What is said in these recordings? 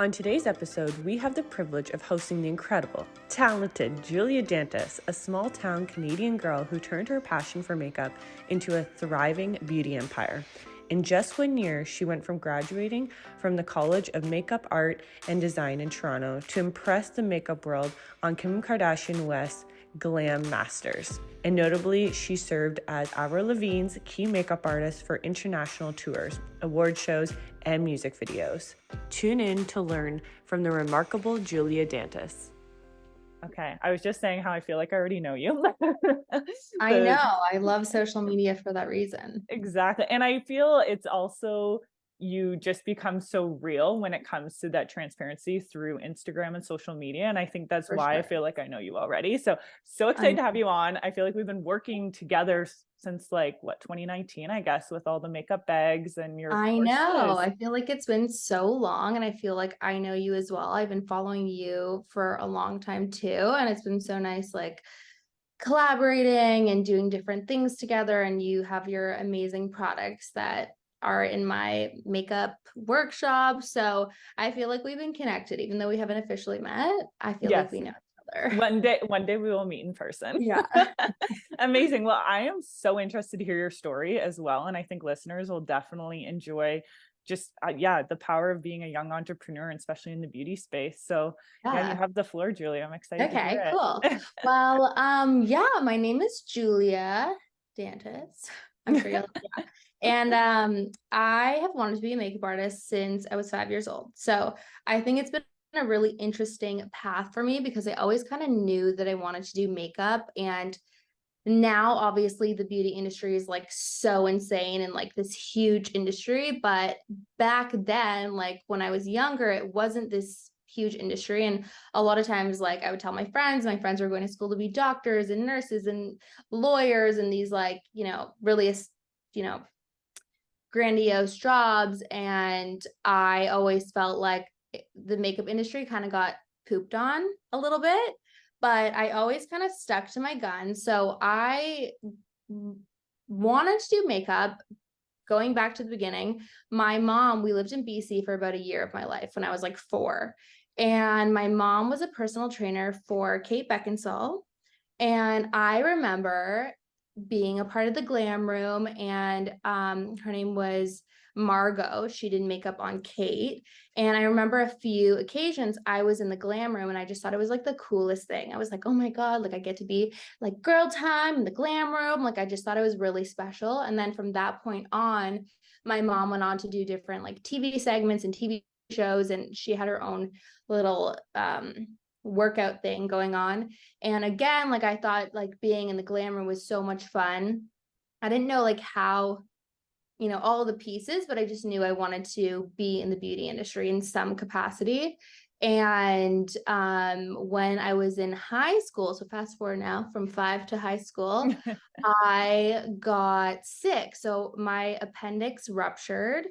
On today's episode, we have the privilege of hosting the incredible, talented Julia Dantas, a small-town Canadian girl who turned her passion for makeup into a thriving beauty empire. In just 1 year, she went from graduating from the College of Makeup Art and Design in Toronto to impress the makeup world on Kim Kardashian West Glam Masters. And notably, she served as Avril Lavigne's key makeup artist for international tours, award shows, and music videos. Tune in to learn from the remarkable Julia Dantas. Okay, I was just saying how I feel like I already know you. I know. I love social media for that reason. Exactly. And I feel it's also you just become so real when it comes to that transparency through Instagram and social media. And I think that's why I feel like I know you already. So excited to have you on. I feel like we've been working together since 2019, I guess, with all the makeup bags and your I courses. know. I feel like it's been so long, and I feel like I know you as well. I've been following you for a long time too, and it's been so nice collaborating and doing different things together, and you have your amazing products that are in my makeup workshop. So I feel like we've been connected, even though we haven't officially met. I feel like we know each other. One day we will meet in person. Yeah. Amazing. Well, I am so interested to hear your story as well. And I think listeners will definitely enjoy just, the power of being a young entrepreneur, and especially in the beauty space. So you have the floor, Julia. I'm excited to hear it. Cool. Well, my name is Julia Dantas. I'm sure you'll And I have wanted to be a makeup artist since I was 5 years old. So I think it's been a really interesting path for me because I always kind of knew that I wanted to do makeup. And now obviously the beauty industry is so insane and this huge industry. But back then, when I was younger, it wasn't this huge industry. And a lot of times, I would tell my friends were going to school to be doctors and nurses and lawyers and these really, grandiose jobs. And I always felt like the makeup industry kind of got pooped on a little bit, but I always kind of stuck to my guns. So I wanted to do makeup. Going back to the beginning, my mom, we lived in BC for about a year of my life when I was 4. And my mom was a personal trainer for Kate Beckinsale. And I remember being a part of the glam room, and her name was Margot. She did makeup on Kate. And I remember a few occasions I was in the glam room and I just thought it was the coolest thing. I was like, oh my God, I get to be girl time in the glam room. I just thought it was really special. And then from that point on, my mom went on to do different TV segments and TV shows, and she had her own little workout thing going on. And again, I thought being in the glam room was so much fun. I didn't know how, all the pieces, but I just knew I wanted to be in the beauty industry in some capacity. And when I was in high school, so fast forward now from 5 to high school, I got sick. So my appendix ruptured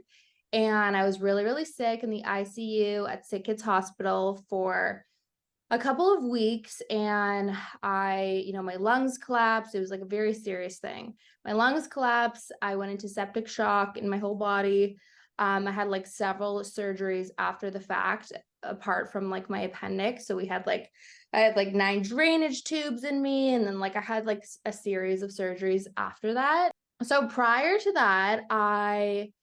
and I was really, really sick in the ICU at Sick Kids Hospital for a couple of weeks, and my lungs collapsed. It was a very serious thing. My lungs collapsed. I went into septic shock in my whole body. I had several surgeries after the fact, apart from my appendix. So I had 9 drainage tubes in me, and then I had a series of surgeries after that. So prior to that, I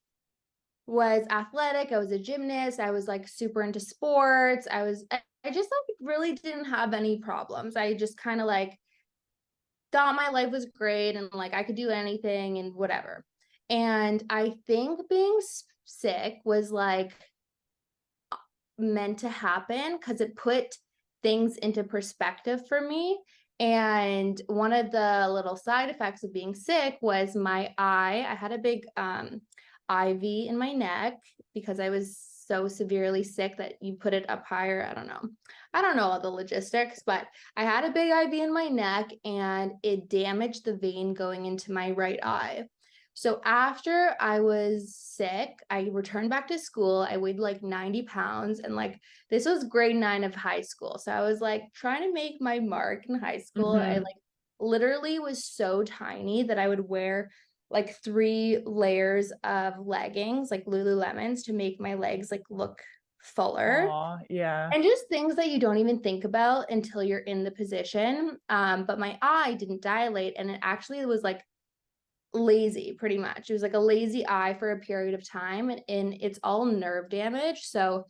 was athletic. I was a gymnast. I was super into sports. I just really didn't have any problems. I just kind of thought my life was great and I could do anything and whatever. And I think being sick was meant to happen because it put things into perspective for me. And one of the little side effects of being sick was my eye. I had a big IV in my neck because I was so severely sick that you put it up higher. I don't know all the logistics, but I had a big IV in my neck and it damaged the vein going into my right eye. So after I was sick, I returned back to school. I weighed 90 pounds, and this was grade 9 of high school. So I was trying to make my mark in high school. Mm-hmm. I literally was so tiny that I would wear 3 layers of leggings, Lululemons, to make my legs look fuller. Aw, yeah. And just things that you don't even think about until you're in the position. But my eye didn't dilate, and it actually was like lazy, pretty much. It was like a lazy eye for a period of time, and it's all nerve damage. So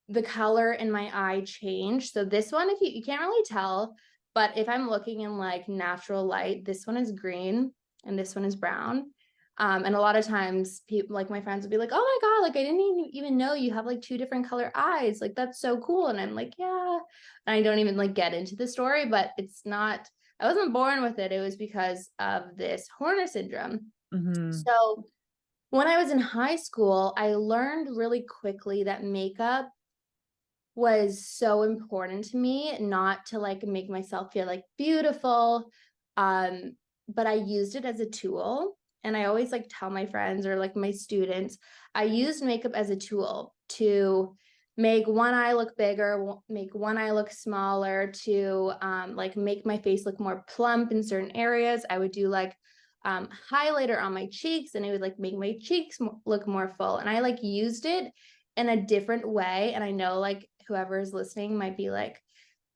the color in my eye changed. So this one, if you can't really tell, but if I'm looking in like natural light, this one is green and this one is brown. And a lot of times people, like my friends, would be like, oh my God, like I didn't even know you have like 2 different color eyes. Like that's so cool. And I'm like, yeah. And I don't even like get into the story, but it's not, I wasn't born with it. It was because of this Horner syndrome. So when I was in high school, I learned really quickly that makeup was so important to me, not to like make myself feel like beautiful. But I used it as a tool. And I always like tell my friends or like my students, I used makeup as a tool to make one eye look bigger, make one eye look smaller, to like make my face look more plump in certain areas. I would do like highlighter on my cheeks, and it would like make my cheeks look more full. And I like used it in a different way. And I know like whoever is listening might be like,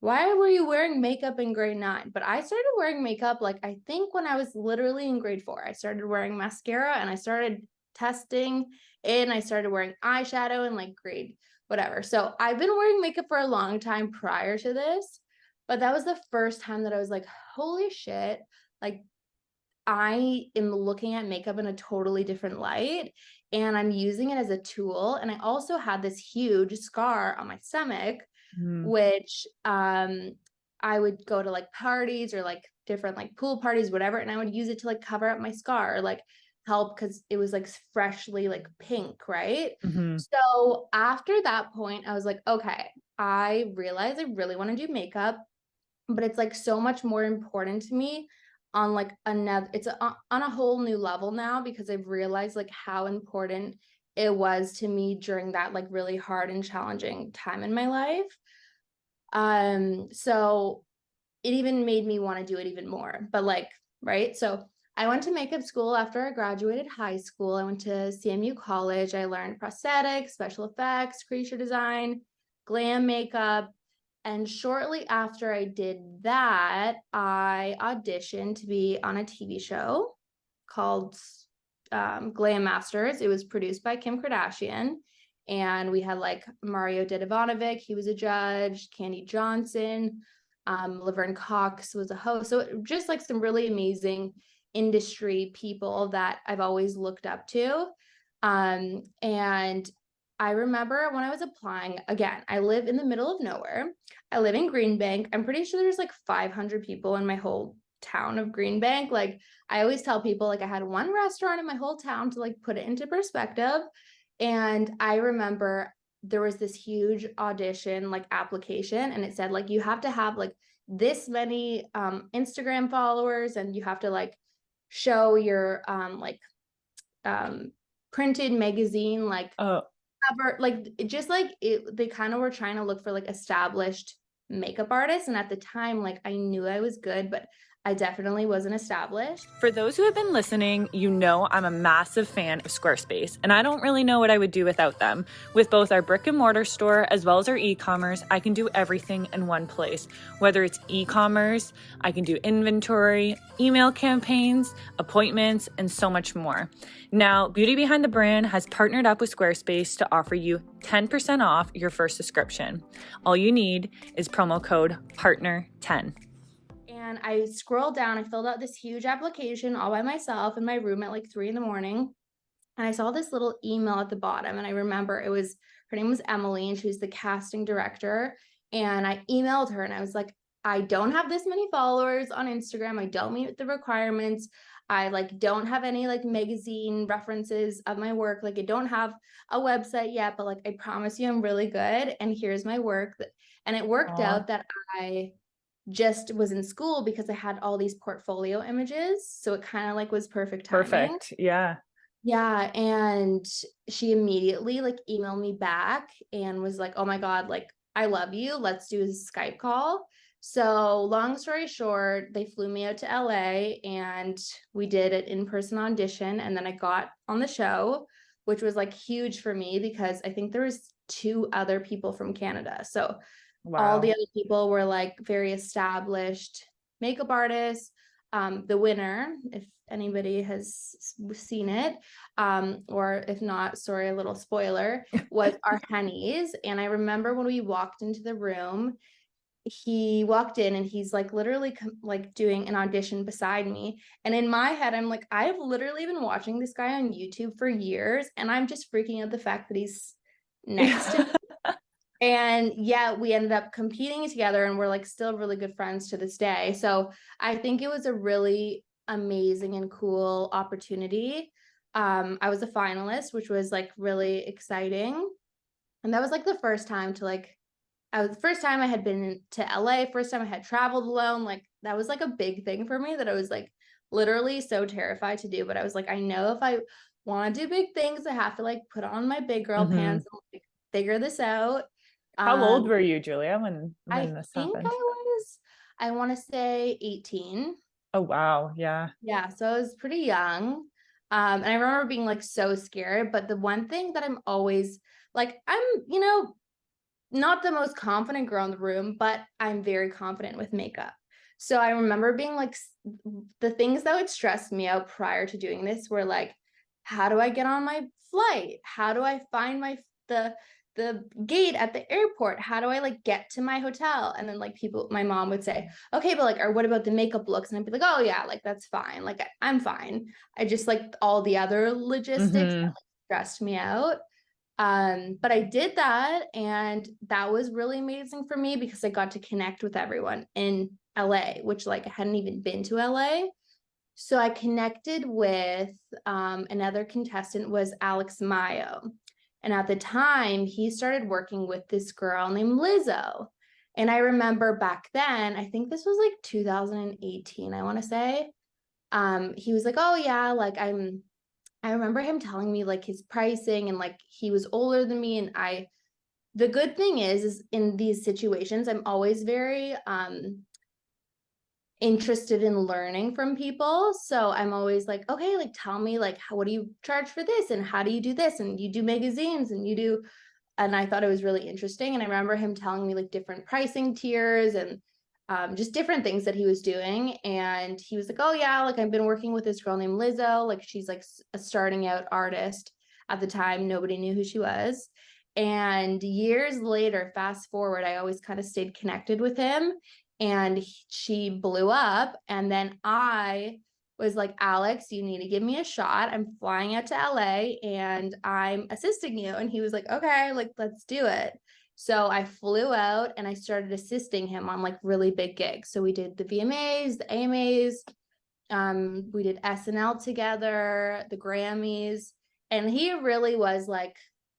why were you wearing makeup in grade 9? But I started wearing makeup, like, I think when I was literally in grade 4, I started wearing mascara and I started testing it, and I started wearing eyeshadow in like grade whatever. So I've been wearing makeup for a long time prior to this, but that was the first time that I was like, holy shit, like I am looking at makeup in a totally different light, and I'm using it as a tool. And I also had this huge scar on my stomach, which I would go to like parties or like different like pool parties, whatever, and I would use it to like cover up my scar, or like help, because it was like freshly like pink, right? So after that point, I was like, okay, I realized I really want to do makeup, but it's like so much more important to me on like another, on a whole new level now, because I've realized like how important it was to me during that like really hard and challenging time in my life. So it even made me want to do it even more. But like, right, so I went to makeup school after I graduated high school. I went to CMU college. I learned prosthetics, special effects, creature design, glam makeup. And shortly after I did that, I auditioned to be on a TV show called Glam Masters. It was produced by Kim Kardashian. And we had like Mario Dedivanovic, he was a judge, Candy Johnson, Laverne Cox was a host. So just like some really amazing industry people that I've always looked up to. And I remember when I was applying, again, I live in the middle of nowhere. I live in Green Bank. I'm pretty sure there's like 500 people in my whole town of Green Bank. Like I always tell people, like I had one restaurant in my whole town to like put it into perspective. And I remember there was this huge audition like application, and it said like you have to have like this many Instagram followers, and you have to like show your printed magazine like cover, like just like it, they kind of were trying to look for like established makeup artists. And at the time, like I knew I was good, but I definitely wasn't established. For those who have been listening, you know I'm a massive fan of Squarespace, and I don't really know what I would do without them. With both our brick and mortar store as well as our e-commerce, I can do everything in one place. Whether it's e-commerce, I can do inventory, email campaigns, appointments, and so much more. Now, Beauty Behind the Brand has partnered up with Squarespace to offer you 10% off your first subscription. All you need is promo code PARTNER10. And I scrolled down, I filled out this huge application all by myself in my room at like 3 a.m. And I saw this little email at the bottom. And I remember her name was Emily, and she was the casting director. And I emailed her and I was like, I don't have this many followers on Instagram. I don't meet the requirements. I like don't have any like magazine references of my work. Like I don't have a website yet, but like I promise you I'm really good. And here's my work. And it worked out that I just was in school because I had all these portfolio images. So it kind of like was perfect timing. Perfect. Yeah. Yeah. And she immediately like emailed me back and was like, oh my God, like I love you. Let's do a Skype call. So long story short, they flew me out to LA and we did an in-person audition. And then I got on the show, which was like huge for me because I think there was 2 other people from Canada. So Wow. all the other people were like very established makeup artists. The winner, if anybody has seen it, or if not, sorry, a little spoiler, was our Hennies. And I remember when we walked into the room, he walked in and he's like literally like doing an audition beside me. And in my head, I'm like, I've literally been watching this guy on YouTube for years, and I'm just freaking out the fact that he's next to me. And yeah, we ended up competing together, and we're like still really good friends to this day. So I think it was a really amazing and cool opportunity. I was a finalist, which was like really exciting. And that was like the first time the first time I had been to LA, first time I had traveled alone. Like that was like a big thing for me that I was like literally so terrified to do. But I was like, I know if I want to do big things, I have to like put on my big girl pants and like figure this out. How old were you, Julia, when this happened? I want to say 18. Oh, wow. Yeah. Yeah. So I was pretty young. And I remember being like so scared. But the one thing that I'm always like, I'm, not the most confident girl in the room, but I'm very confident with makeup. So I remember being like, the things that would stress me out prior to doing this were like, how do I get on my flight? How do I find the gate at the airport? How do I like get to my hotel? And then like my mom would say, okay, but like, or what about the makeup looks? And I'd be like, oh yeah, like that's fine. Like I'm fine. I just like all the other logistics that like stressed me out. But I did that, and that was really amazing for me because I got to connect with everyone in LA, which like I hadn't even been to LA. So I connected with another contestant was Alex Mayo. And at the time, he started working with this girl named Lizzo. And I remember back then, I think this was like 2018, I want to say. He was like, oh yeah, like I remember him telling me like his pricing, and like he was older than me. And the good thing is in these situations, I'm always very interested in learning from people. So I'm always like, okay, like tell me like, what do you charge for this? And how do you do this? And you do magazines and you do, and I thought it was really interesting. And I remember him telling me like different pricing tiers and just different things that he was doing. And he was like, oh yeah, like I've been working with this girl named Lizzo. Like she's like a starting out artist. At the time, nobody knew who she was. And years later, fast forward, I always kind of stayed connected with him. And she blew up. And then I was like, Alex, you need to give me a shot. I'm flying out to LA and I'm assisting you. And he was like, okay, like, let's do it. So I flew out and I started assisting him on like really big gigs. So we did the VMAs, the AMAs, we did SNL together, the Grammys. And he really was like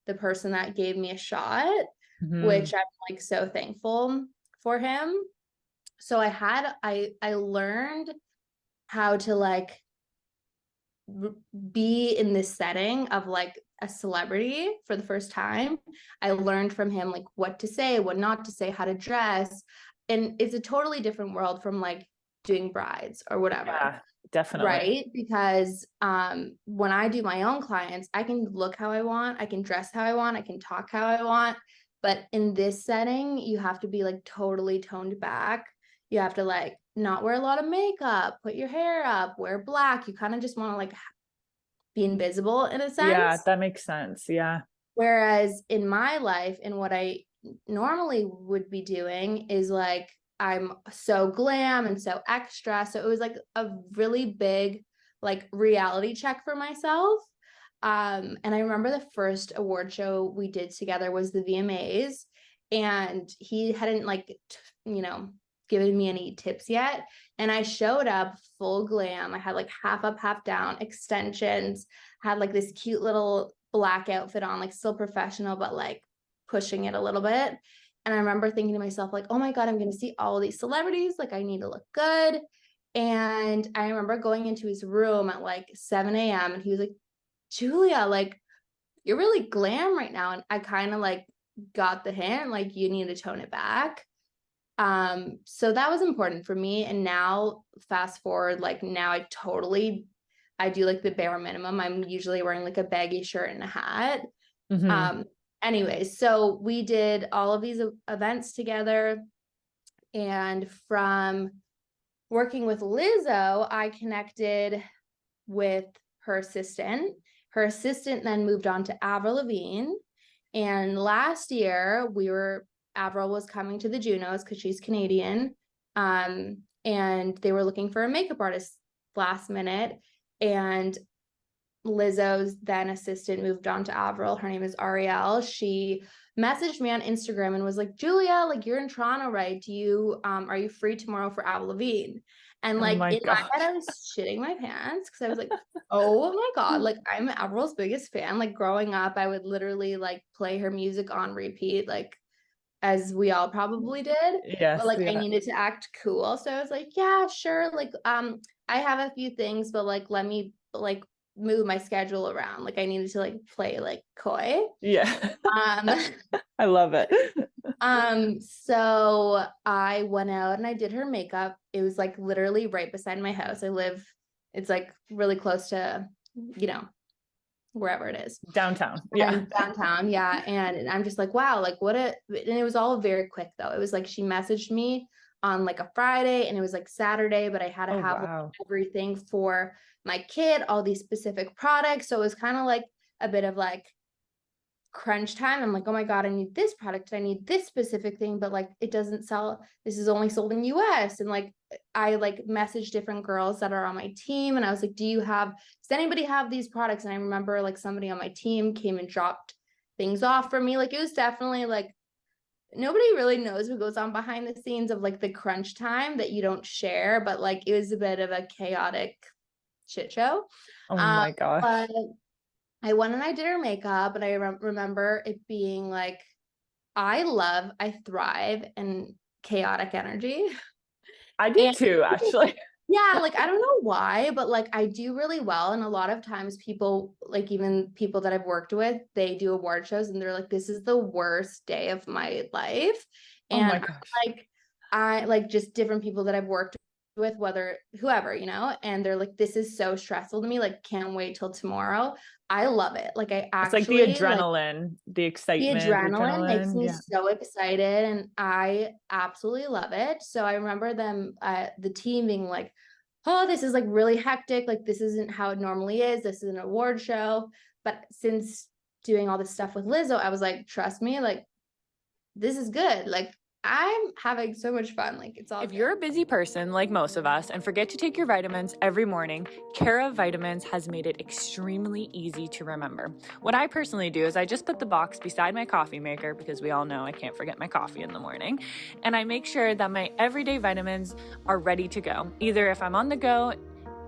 the person that gave me a shot, which I'm like so thankful for him. So I learned how to like be in this setting of like a celebrity for the first time. I learned from him like what to say, what not to say, how to dress. And it's a totally different world from like doing brides or whatever. Yeah, definitely. Right? Because when I do my own clients, I can look how I want, I can dress how I want, I can talk how I want. But in this setting, you have to be like totally toned back. You have to like not wear a lot of makeup, put your hair up, wear black. You kind of just want to like be invisible in a sense. Yeah, that makes sense. Yeah. Whereas in my life, and what I normally would be doing is like, I'm so glam and so extra. So it was like a really big like reality check for myself. And I remember the first award show we did together was the VMAs, and he hadn't like, given me any tips yet. And I showed up full glam. I had like half up, half down, extensions, had like this cute little black outfit on, like still professional, but like pushing it a little bit. And I remember thinking to myself, like, oh my God, I'm going to see all these celebrities. Like I need to look good. And I remember going into his room at like 7 a.m. and he was like, Julia, like you're really glam right now. And I kind of like got the hint, like you need to tone it back. So that was important for me. And now fast forward, like now I do like the bare minimum. I'm usually wearing like a baggy shirt and a hat. anyways, so we did all of these events together, and from working with Lizzo, I connected with her assistant. Her assistant then moved on to Avril Lavigne. And last year Avril was coming to the Junos because she's Canadian. And they were looking for a makeup artist last minute. And Lizzo's then assistant moved on to Avril. Her name is Ariel. She messaged me on Instagram and was like, Julia, like, you're in Toronto, right? Are you free tomorrow for Avril Lavigne? And like, in my head, I was shitting my pants because I was like, oh my God, like, I'm Avril's biggest fan. Like, growing up, I would literally like play her music on repeat, like, as we all probably did. Yes. But like, I needed to act cool. So I was like, yeah, sure. Like, I have a few things, but like, let me like move my schedule around. Like, I needed to like play like coy. Yeah. I love it. So I went out and I did her makeup. It was like literally right beside my house. It's like really close to, wherever it is. Downtown. Yeah. Downtown. Yeah. And I'm just like, wow, like and it was all very quick though. It was like, she messaged me on like a Friday and it was like Saturday, but I had to have like, everything for my kid, all these specific products. So it was kind of like a bit of like crunch time. I'm like, oh my God, I need this product. I need this specific thing, but like, it doesn't sell. This is only sold in US. And like, I like messaged different girls that are on my team. And I was like, does anybody have these products? And I remember like somebody on my team came and dropped things off for me. Like, it was definitely like, nobody really knows what goes on behind the scenes of like the crunch time that you don't share, but like, it was a bit of a chaotic shit show. Oh my gosh. But I went and I did her makeup, and I remember it being like, I thrive in chaotic energy. I do too, actually. Yeah, like, I don't know why, but like, I do really well. And a lot of times people, like even people that I've worked with, they do award shows and they're like, this is the worst day of my life. And oh my gosh. like, I like just different people that I've worked with, whoever, and they're like, this is so stressful to me. Like, can't wait till tomorrow. I love it. Like, it's like the adrenaline, the excitement. The adrenaline makes me so excited, and I absolutely love it. So I remember the team being like, oh, this is like really hectic. Like, this isn't how it normally is. This is an award show. But since doing all this stuff with Lizzo, I was like, trust me, like, this is good. Like, I'm having so much fun. Like, it's all If good. you're a busy person like most of us and forget to take your vitamins every morning, Cara Vitamins has made it extremely easy to remember. What I personally do is I just put the box beside my coffee maker, because we all know I can't forget my coffee in the morning, and I make sure that my everyday vitamins are ready to go, either if I'm on the go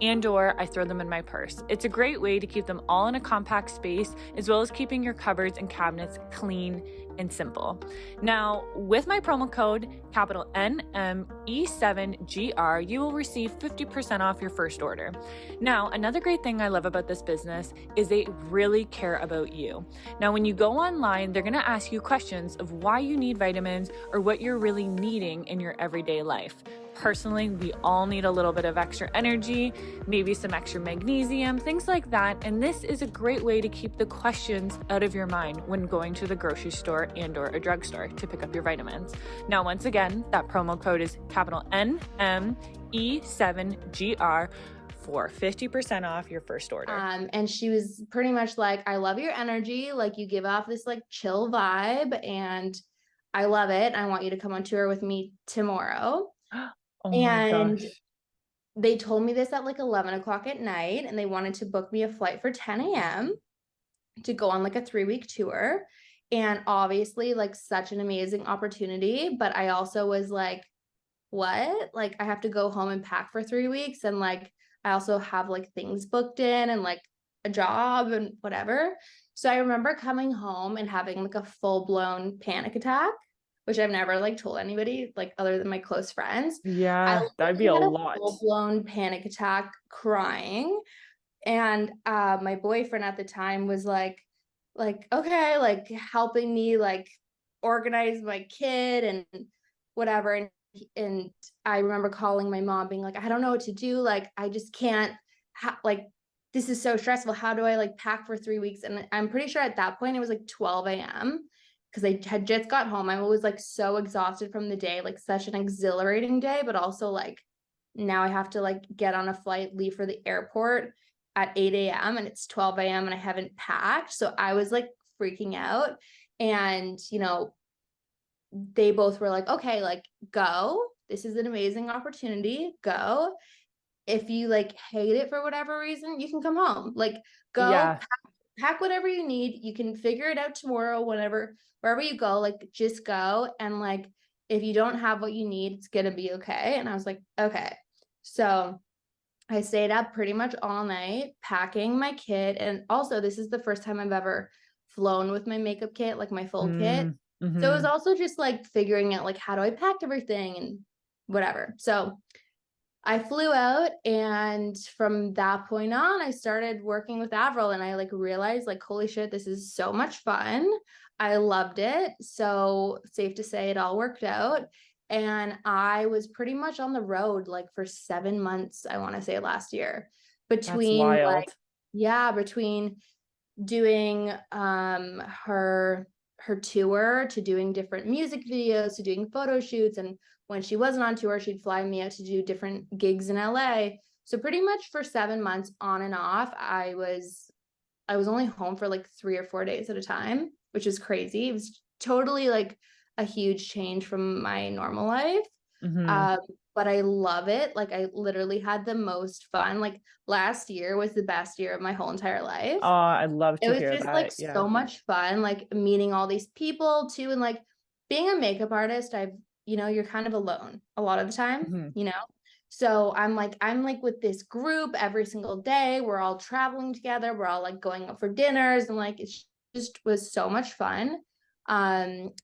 and/or I throw them in my purse. It's a great way to keep them all in a compact space, as well as keeping your cupboards and cabinets clean and simple. Now, with my promo code capital NME7GR, you will receive 50% off your first order. Now, another great thing I love about this business is they really care about you. Now, when you go online, they're going to ask you questions of why you need vitamins or what you're really needing in your everyday life. Personally, we all need a little bit of extra energy, maybe some extra magnesium, things like that. And this is a great way to keep the questions out of your mind when going to the grocery store and/or a drugstore to pick up your vitamins. Now, once again, that promo code is capital NME7GR for 50% off your first order. And she was pretty much like, I love your energy. Like, you give off this like chill vibe, and I love it. I want you to come on tour with me tomorrow. Oh my gosh. They told me this at like 11 o'clock at night, and they wanted to book me a flight for 10 a.m. to go on like a 3-week tour. And obviously, like, such an amazing opportunity. But I also was like, what? Like, I have to go home and pack for 3 weeks. And like, I also have like things booked in and like a job and whatever. So I remember coming home and having like a full-blown panic attack, which I've never like told anybody, like, other than my close friends. Yeah, that'd be a lot. Full-blown panic attack, crying. And my boyfriend at the time was like, okay, like, helping me like organize my kid and whatever. And I remember calling my mom being like, I don't know what to do. Like, I just can't like this is so stressful. How do I like pack for 3 weeks? And I'm pretty sure at that point it was like 12 a.m. because I had just got home. I was like so exhausted from the day, like such an exhilarating day, but also like now I have to like get on a flight, leave for the airport at 8 a.m. and it's 12 a.m. and I haven't packed. So I was like freaking out. And, you know, they both were like, okay, like go. This is an amazing opportunity. Go. If you like hate it for whatever reason, you can come home. Like go pack whatever you need. You can figure it out tomorrow, wherever you go, like just go. And like, if you don't have what you need, it's going to be okay. And I was like, okay. So I stayed up pretty much all night packing my kit. And also this is the first time I've ever flown with my makeup kit, like my full kit. So it was also just like figuring out like, how do I pack everything and whatever. So I flew out, and from that point on, I started working with Avril, and I like realized like, holy shit, this is so much fun. I loved it. So safe to say it all worked out. And I was pretty much on the road like for 7 months, I want to say last year, between like, yeah, between doing her tour to doing different music videos to doing photo shoots, and when she wasn't on tour she'd fly me out to do different gigs in LA. So pretty much for 7 months on and off, I was only home for like 3 or 4 days at a time, which is crazy. It was totally like a huge change from my normal life. But I love it. Like I literally had the most fun. Like last year was the best year of my whole entire life. Oh, I'd love to hear that. It was just like so much fun, like meeting all these people too. And like being a makeup artist, you're kind of alone a lot of the time, you know? So I'm like with this group every single day. We're all traveling together. We're all like going out for dinners, and like, it just was so much fun.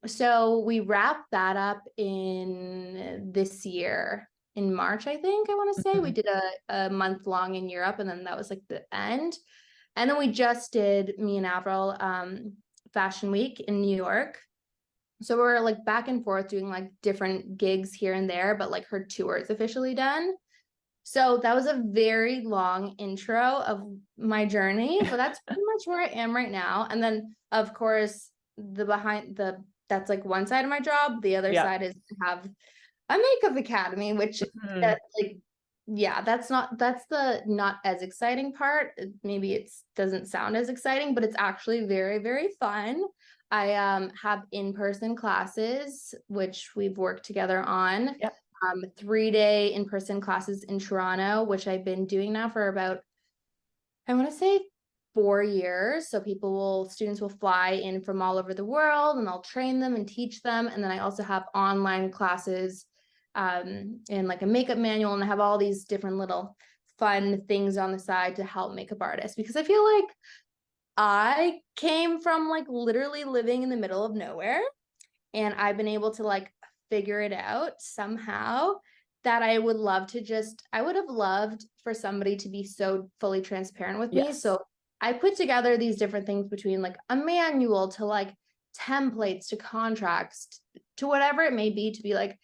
So we wrapped that up in this year in March, I think I want to say. We did a month long in Europe, and then that was like the end. And then we just did, me and Avril, Fashion Week in New York. So we're like back and forth doing like different gigs here and there, but like her tour is officially done. So that was a very long intro of my journey, but that's pretty much where I am right now. And then of course that's like one side of my job. The other side is to have a makeup academy, which that like, yeah, that's the not as exciting part. Maybe it doesn't sound as exciting, but it's actually very, very fun. I have in-person classes, which we've worked together on. 3-day in-person classes in Toronto, which I've been doing now for about, I want to say 4 years. So students will fly in from all over the world, and I'll train them and teach them. And then I also have online classes and like a makeup manual, and I have all these different little fun things on the side to help makeup artists, because I feel like I came from like literally living in the middle of nowhere, and I've been able to like figure it out somehow, that I would have loved for somebody to be so fully transparent with me. So I put together these different things, between like a manual to like templates to contracts to whatever it may be, to be like,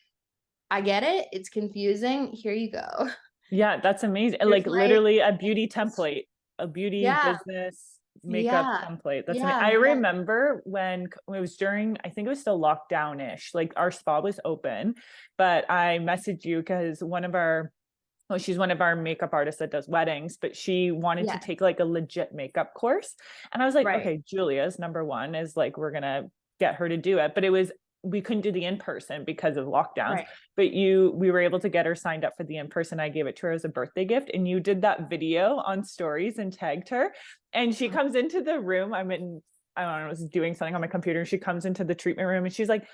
I get it. It's confusing. Here you go. Yeah, that's amazing. Like literally a beauty template, a beauty business makeup template. That's amazing. I remember when it was during, I think it was still lockdown-ish, like our spa was open, but I messaged you because she's one of our makeup artists that does weddings, but she wanted to take like a legit makeup course. And I was like, okay, Julia's number one is like, we're going to get her to do it. But we couldn't do the in-person because of lockdowns, but we were able to get her signed up for the in-person. I gave it to her as a birthday gift, and you did that video on stories and tagged her, and she comes into the room. I don't know, I was doing something on my computer, and she comes into the treatment room, and she's like,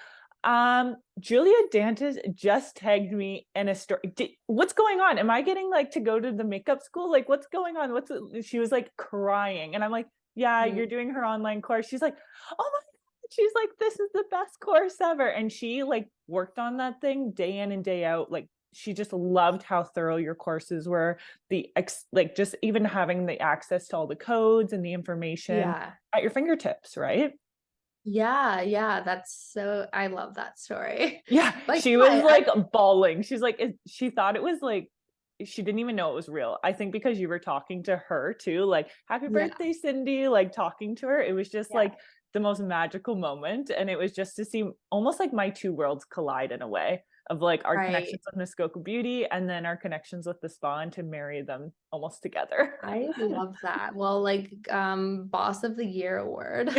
Julia Dantas just tagged me in a story. What's going on? Am I getting like to go to the makeup school? Like, what's going on? She was like crying, and I'm like, yeah, you're doing her online course. She's like, oh my, she's like, this is the best course ever. And she like worked on that thing day in and day out. Like, she just loved how thorough your courses were. Like just even having the access to all the codes and the information at your fingertips, right? Yeah. I love that story. Yeah. Like, she was like bawling. She's like, she thought it was like she didn't even know it was real. I think because you were talking to her too, like, happy Yeah. birthday, Cindy, like talking to her. It was just Yeah. like the most magical moment. And it was just to see almost like my two worlds collide in a way of like our Right. connections with Muskoka Beauty and then our connections with the spa, and to marry them almost together. I love that. Well, like boss of the year award.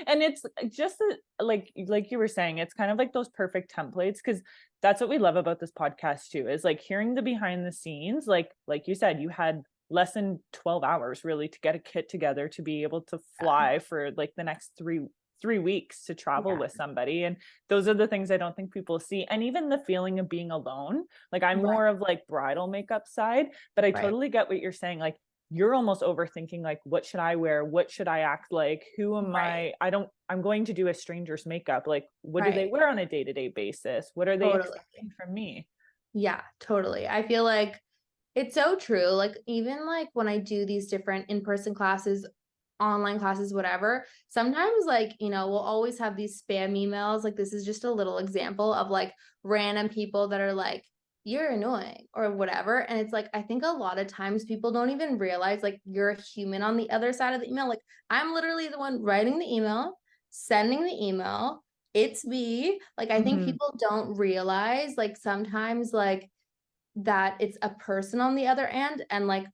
And it's just like you were saying, it's kind of like those perfect templates, because that's what we love about this podcast too, is like hearing the behind the scenes. Like you said, you had less than 12 hours really to get a kit together to be able to fly for like the next three weeks to travel with somebody. And those are the things I don't think people see. And even the feeling of being alone, like I'm more of like bridal makeup side, but I totally get what you're saying. Like you're almost overthinking, like, what should I wear? What should I act like? Who am I'm going to do a stranger's makeup. Like, what do they wear on a day-to-day basis? What are they expecting from me? Yeah, totally. I feel like it's so true. Like even like when I do these different in-person classes, online classes, whatever, sometimes like, you know, we'll always have these spam emails. Like this is just a little example of like random people that are like, you're annoying or whatever. And it's like, I think a lot of times people don't even realize like you're a human on the other side of the email. Like I'm literally the one writing the email, sending the email. It's me. Like, I think people don't realize like sometimes like that it's a person on the other end, and like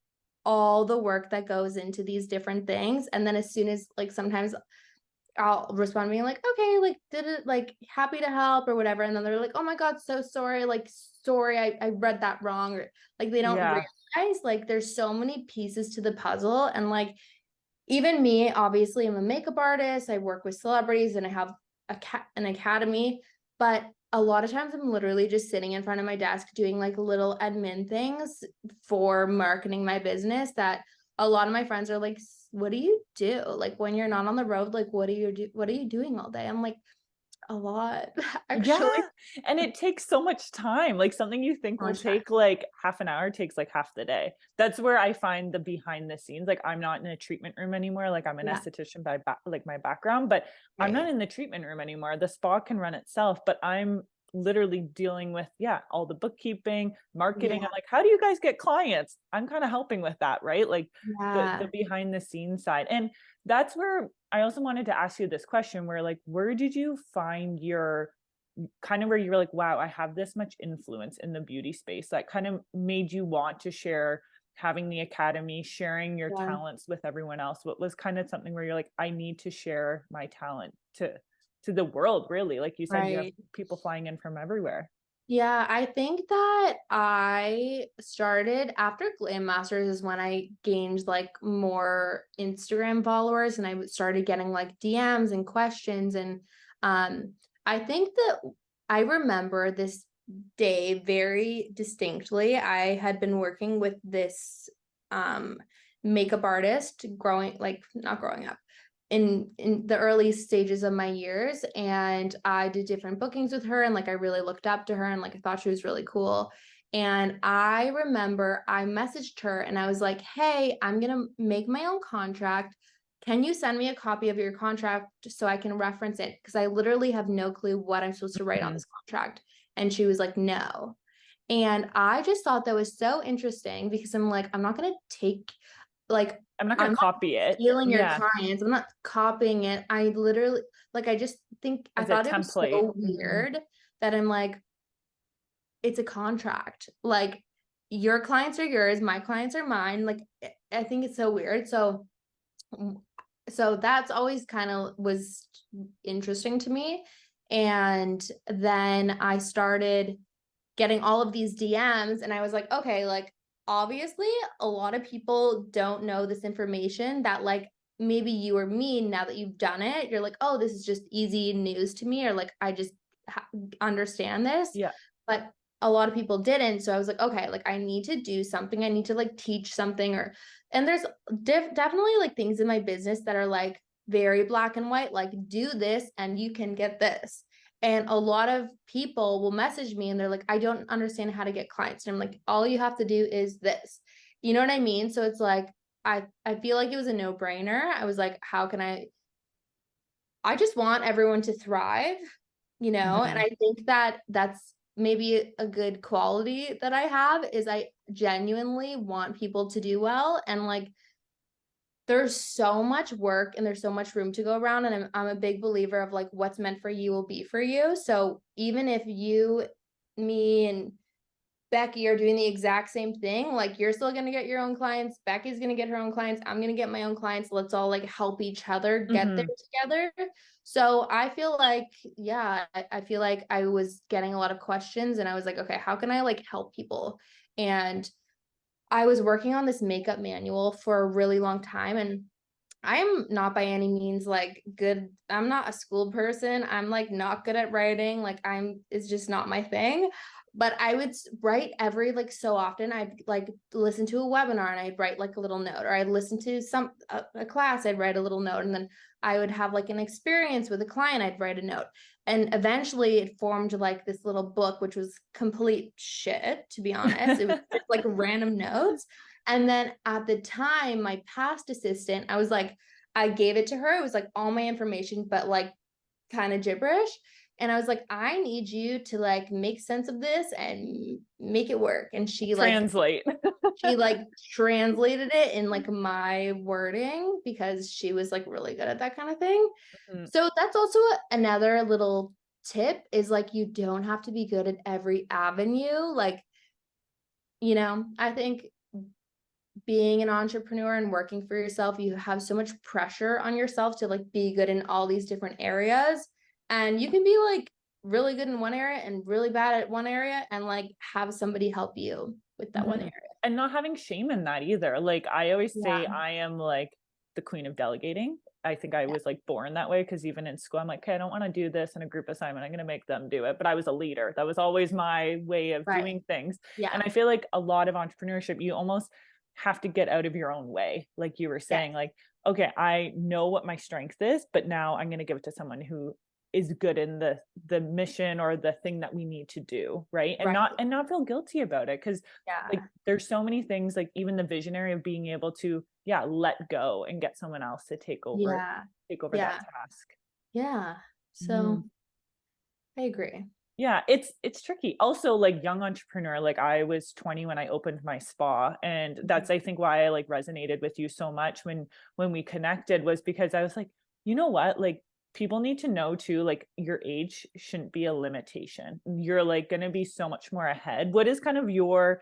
all the work that goes into these different things. And then as soon as like sometimes I'll respond being like, okay, like did it, like happy to help or whatever. And then they're like, oh my God, so sorry. Like, sorry, I read that wrong. Or like they don't realize like there's so many pieces to the puzzle. And like even me, obviously I'm a makeup artist. I work with celebrities and I have an academy, but a lot of times I'm literally just sitting in front of my desk doing like little admin things for marketing my business that a lot of my friends are like, what do you do? Like when you're not on the road, like what are you doing all day? I'm like, a lot, actually. Yeah. And it takes so much time. Like something you think will take like half an hour takes like half the day. That's where I find the behind the scenes. Like I'm not in a treatment room anymore. Like I'm an esthetician by like my background, but I'm not in the treatment room anymore. The spa can run itself, but I'm literally dealing with all the bookkeeping, marketing. I'm like, how do you guys get clients? I'm kind of helping with that, right? Like the behind the scenes side. And that's where I also wanted to ask you this question, where like, where did you find your kind of, where you're like, wow, I have this much influence in the beauty space, that kind of made you want to share, having the academy, sharing your talents with everyone else? What was kind of something where you're like, I need to share my talent to the world, really? Like you said, you have people flying in from everywhere. Yeah, I think that I started after Glam Masters is when I gained like more Instagram followers, and I started getting like DMs and questions. And I think that I remember this day very distinctly. I had been working with this makeup artist not growing up, in the early stages of my years, and I did different bookings with her, and like I really looked up to her, and like I thought she was really cool. And I remember I messaged her and I was like, hey, I'm gonna make my own contract. Can you send me a copy of your contract so I can reference it? Because I literally have no clue what I'm supposed to write on this contract. And she was like, no. And I just thought that was so interesting, because I'm like, I'm not gonna take like, I'm not gonna copy it. Stealing your clients. I'm not copying it. I literally, like, I just think I thought it was so weird that I'm like, it's a contract. Like, your clients are yours, my clients are mine. Like, I think it's so weird. So that's always kind of was interesting to me. And then I started getting all of these DMs, and I was like, okay, like, obviously a lot of people don't know this information, that like maybe you or me, now that you've done it, you're like, oh, this is just easy news to me, or like I just understand this. But a lot of people didn't. So I was like, okay, like I need to do something. I need to like teach something. And there's definitely like things in my business that are like very black and white, like do this and you can get this. And a lot of people will message me and they're like, I don't understand how to get clients. And I'm like, all you have to do is this. You know what I mean? So it's like, I feel like it was a no-brainer. I was like, how can I just want everyone to thrive, you know? And I think that that's maybe a good quality that I have is I genuinely want people to do well. And like, there's so much work and there's so much room to go around. And I'm a big believer of like, what's meant for you will be for you. So even if you, me, and Becky are doing the exact same thing, like you're still going to get your own clients, Becky's going to get her own clients, I'm going to get my own clients. Let's all like help each other get there together. So I feel like, yeah, I feel like I was getting a lot of questions and I was like, okay, how can I like help people? And I was working on this makeup manual for a really long time, and I'm not by any means like good. I'm not a school person. I'm like not good at writing. Like it's just not my thing. But I would write every like so often. I'd like listen to a webinar and I'd write like a little note, or I'd listen to a class, I'd write a little note, and then I would have like an experience with a client, I'd write a note. And eventually it formed like this little book, which was complete shit, to be honest. It was just like random notes. And then at the time, my past assistant, I was like, I gave it to her. It was like all my information, but like kind of gibberish. And I was like, I need you to like make sense of this and make it work. And she Translate. she like translated it in like my wording because she was like really good at that kind of thing. So that's also another little tip is like, you don't have to be good at every avenue. Like, you know, I think being an entrepreneur and working for yourself, you have so much pressure on yourself to like be good in all these different areas. And you can be like really good in one area and really bad at one area and like have somebody help you with that one area. And not having shame in that either. Like I always say, I am like the queen of delegating. I think I was like born that way, because even in school, I'm like, okay, I don't want to do this in a group assignment. I'm going to make them do it. But I was a leader. That was always my way of doing things. And I feel like a lot of entrepreneurship, you almost have to get out of your own way. Like you were saying, like, okay, I know what my strength is, but now I'm going to give it to someone who is good in the mission or the thing that we need to do, right? And not feel guilty about it, because like there's so many things, like even the visionary of being able to let go and get someone else to take over that task. So I agree. It's tricky. Also, like young entrepreneur, like I was 20 when I opened my spa, and that's I think why I like resonated with you so much when we connected, was because I was like, you know what, like people need to know too, like your age shouldn't be a limitation. You're like going to be so much more ahead. What is kind of your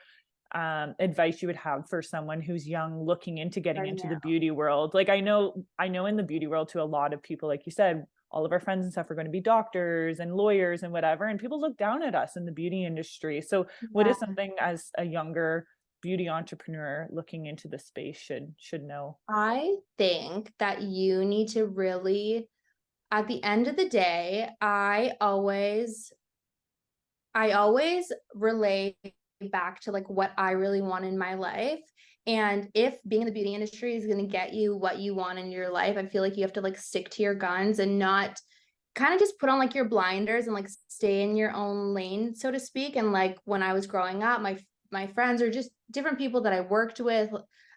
advice you would have for someone who's young looking into getting into the beauty world? Like I know in the beauty world too, a lot of people, like you said, all of our friends and stuff are going to be doctors and lawyers and whatever, and people look down at us in the beauty industry. So what is something as a younger beauty entrepreneur looking into the space should know? I think that you need to really, at the end of the day, I always relate back to like what I really want in my life. And if being in the beauty industry is going to get you what you want in your life, I feel like you have to like stick to your guns and not kind of just put on like your blinders and like stay in your own lane, so to speak. And like when I was growing up, my friends or just different people that I worked with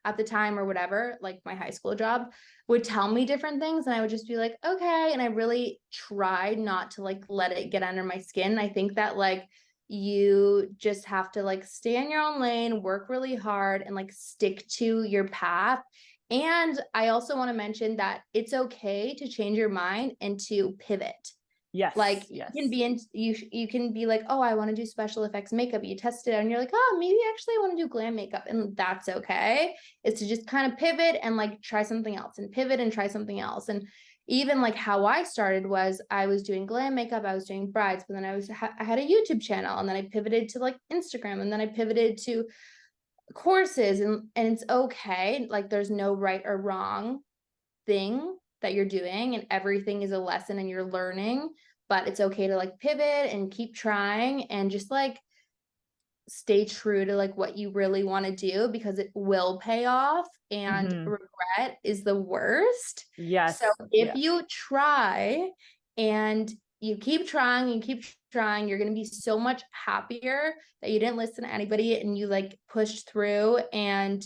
at the time or whatever, like my high school job, would tell me different things and I would just be like, okay. And I really tried not to like let it get under my skin. I think that like you just have to like stay in your own lane, work really hard, and like stick to your path. And I also want to mention that it's okay to change your mind and to pivot. Like you can be you can be like, oh, I want to do special effects makeup. You test it out and you're like, oh, maybe actually I want to do glam makeup. And that's okay. It's to just kind of pivot and like try something else and pivot and try something else. And even like how I started was I was doing glam makeup, I was doing brides, but then I had a YouTube channel, and then I pivoted to like Instagram, and then I pivoted to courses, and it's okay. Like there's no right or wrong thing that you're doing, and everything is a lesson and you're learning, but it's okay to like pivot and keep trying and just like stay true to like what you really want to do, because it will pay off, and regret is the worst. So if you try and you keep trying and keep trying, you're going to be so much happier that you didn't listen to anybody and you like pushed through. And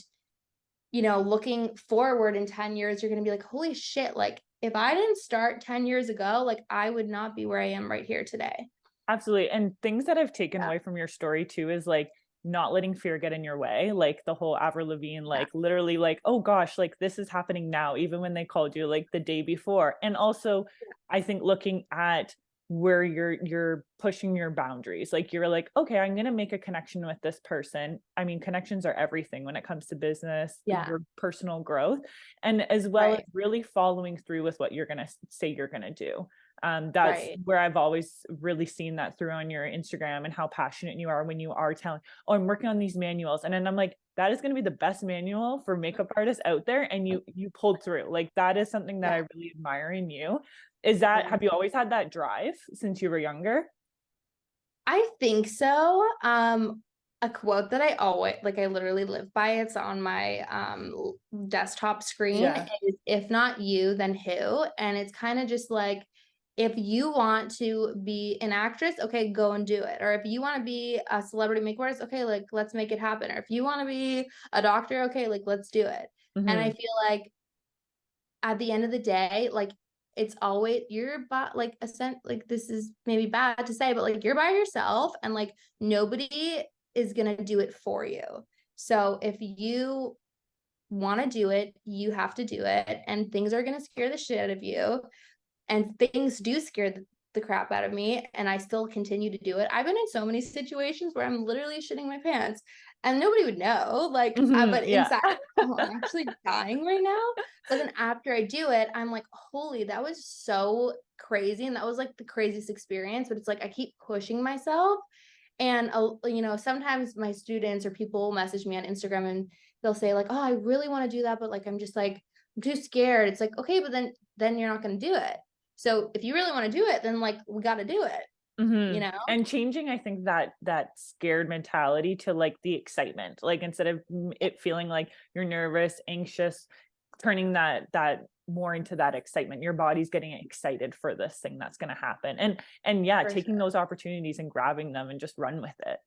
you know, looking forward in 10 years, you're going to be like, holy shit, like if I didn't start 10 years ago, like I would not be where I am right here today. Absolutely. And things that I've taken away from your story too is like not letting fear get in your way. Like the whole Avril Lavigne, like literally like, oh gosh, like this is happening now, even when they called you like the day before. And also I think looking at where you're pushing your boundaries, like you're like, okay, I'm going to make a connection with this person. I mean, connections are everything when it comes to business, your personal growth, and as well as really following through with what you're going to say you're going to do. That's where I've always really seen that through on your Instagram and how passionate you are when you are telling, oh, I'm working on these manuals. And then I'm like, that is going to be the best manual for makeup artists out there. And you pulled through. Like that is something that I really admire in you. Is that, have you always had that drive since you were younger? I think so. A quote that I always, like I literally live by, it's on my desktop screen, is if not you, then who? And it's kind of just like, if you want to be an actress, okay, go and do it. Or if you want to be a celebrity makeup artist, okay, like let's make it happen. Or if you want to be a doctor, okay, like let's do it. And I feel like at the end of the day, like it's always you're by like like this is maybe bad to say, but like you're by yourself and like nobody is gonna do it for you. So if you want to do it, you have to do it, and things are gonna scare the shit out of you, and things do scare the crap out of me, and I still continue to do it. I've been in so many situations where I'm literally shitting my pants and nobody would know, like, but inside I'm actually dying right now. But then after I do it, I'm like, holy, that was so crazy. And that was like the craziest experience. But it's like I keep pushing myself. And, you know, sometimes my students or people message me on Instagram and they'll say like, oh, I really want to do that. But like, I'm just like, I'm too scared. It's like, okay, but then you're not going to do it. So if you really want to do it, then like, we got to do it. You know, and changing, I think that scared mentality to like the excitement, like instead of it feeling like you're nervous, anxious, turning that more into that excitement. Your body's getting excited for this thing that's going to happen, and taking those opportunities and grabbing them and just run with it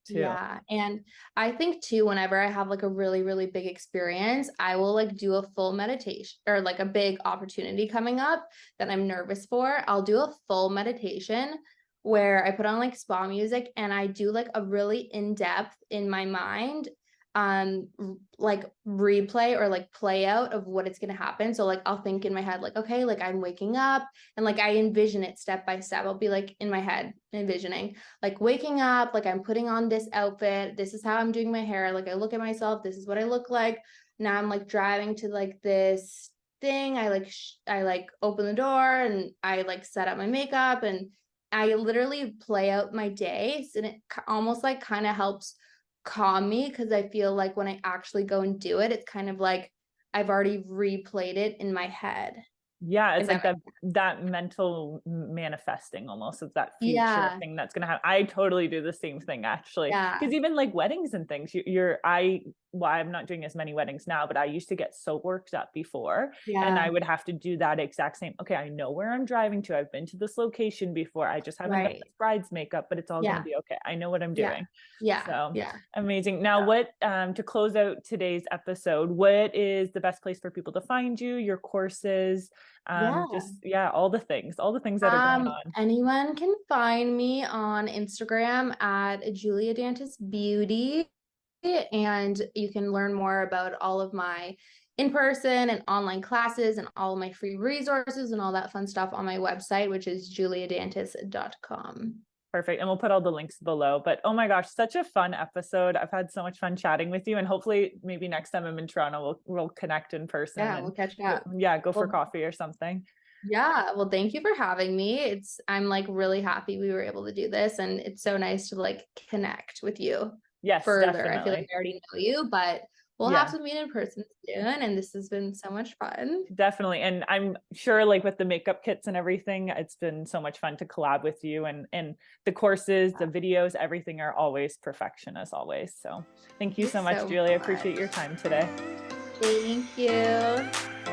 too. Yeah. And I think too, whenever I have like a really, really big experience, I will like do a full meditation or like a big opportunity coming up that I'm nervous for. I'll do a full meditation where I put on like spa music and I do like a really in-depth in my mind like replay or like play out of what it's going to happen. So like I'll think in my head like, okay, like I'm waking up, and like I envision it step by step. I'll be like in my head envisioning like waking up, like I'm putting on this outfit, this is how I'm doing my hair, like I look at myself, this is what I look like now. I'm like driving to like this thing, I like open the door and I like set up my makeup and I literally play out my days, and it almost like kind of helps calm me, because I feel like when I actually go and do it, it's kind of like I've already replayed it in my head. Yeah, it's like that mental manifesting almost of that future thing that's gonna happen. I totally do the same thing actually. Because even like weddings and things, I'm not doing as many weddings now, but I used to get so worked up before, and I would have to do that exact same. Okay, I know where I'm driving to. I've been to this location before. I just haven't done this bride's makeup, but it's all gonna be okay. I know what I'm doing. So amazing. Now, what to close out today's episode, what is the best place for people to find you, your courses? All the things that are going on. Anyone can find me on Instagram at Julia Dantas Beauty, and you can learn more about all of my in-person and online classes and all of my free resources and all that fun stuff on my website, which is juliadantas.com. Perfect. And we'll put all the links below. But oh my gosh, such a fun episode. I've had so much fun chatting with you, and hopefully maybe next time I'm in Toronto, we'll connect in person. Yeah, we'll catch up. Go for coffee or something. Yeah. Well, thank you for having me. I'm like really happy we were able to do this, and it's so nice to like connect with you further. Definitely. I feel like I already know you, but we'll have to meet in person soon, and this has been so much fun. Definitely. And I'm sure like with the makeup kits and everything, it's been so much fun to collab with you, and the courses, the videos, everything are always perfection as always. So thank you so much, Julia. I appreciate your time today. Thank you.